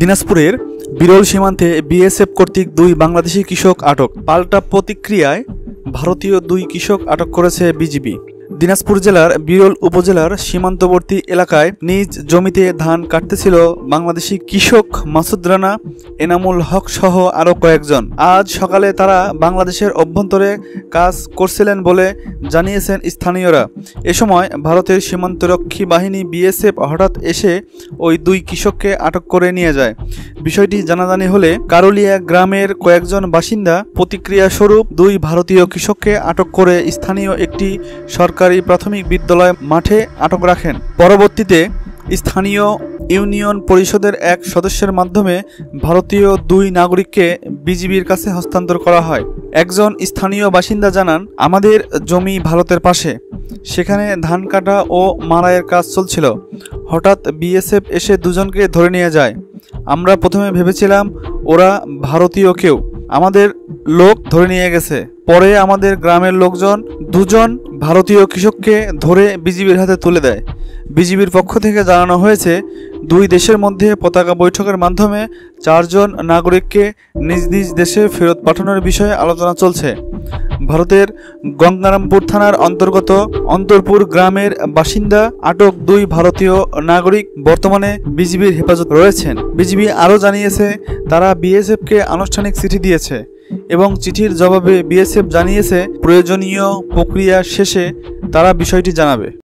দিনাজপুরের বিরল সীমান্তে বিএসএফ কর্তৃক দুই বাংলাদেশি কৃষক আটক। পাল্টা প্রতিক্রিয়ায় ভারতীয় দুই কৃষক আটক করেছে বিজিবি। দিনাজপুর জেলার বিরল উপজেলার সীমান্তবর্তী এলাকায় নিজ জমিতে ধান কাটতেছিল বাংলাদেশি কৃষক মাসুদ রানা, এনামুল হক সহ আরও কয়েকজন। আজ সকালে তারা বাংলাদেশের অভ্যন্তরে কাজ করছিলেন বলে জানিয়েছেন স্থানীয়রা। এ সময় ভারতের সীমান্তরক্ষী বাহিনী বিএসএফ হঠাৎ এসে ওই দুই কৃষককে আটক করে নিয়ে যায়। বিষয়টি জানাজানি হলে কারুলিয়া গ্রামের কয়েকজন বাসিন্দা প্রতিক্রিয়া স্বরূপ দুই ভারতীয় কৃষককে আটক করে স্থানীয় একটি সরকারি প্রাথমিক বিদ্যালয় মাঠে আটক রাখেন। পরবর্তীতে স্থানীয় ইউনিয়ন পরিষদের এক সদস্যের মাধ্যমে ভারতীয় দুই নাগরিককে বিজিবির কাছে হস্তান্তর করা হয়। একজন স্থানীয় বাসিন্দা জানান, আমাদের জমি ভারতের পাশে, সেখানে ধান কাটা ও মাড়াইয়ের কাজ চলছিল। হঠাৎ বিএসএফ এসে দুজনকে ধরে নিয়ে যায়। আমরা প্রথমে ভেবেছিলাম ওরা ভারতীয় কেউ, আমাদের লোক ধরে নিয়ে গেছে। পরে আমাদের গ্রামের লোকজন দুজন ভারতীয় কৃষককে ধরে বিজিবির হাতে তুলে দেয়। বিজিবির পক্ষ থেকে জানানো হয়েছে, দুই দেশের মধ্যে পতাকা বৈঠকের মাধ্যমে 4 জন নাগরিককে নিজ নিজ দেশে ফেরত পাঠানোর বিষয়ে আলোচনা চলছে। ভারতের গঙ্গারামপুর থানার অন্তর্গত অন্তরপুর গ্রামের বাসিন্দা আটক দুই ভারতীয় নাগরিক বর্তমানে বিজিবির হেফাজত রয়েছেন। বিজিবি আরও জানিয়েছে, তারা বিএসএফকে আনুষ্ঠানিক চিঠি দিয়েছে এবং চিঠির জবাবে বিএসএফ জানিয়েছে প্রয়োজনীয় প্রক্রিয়া শেষে তারা বিষয়টি জানাবে।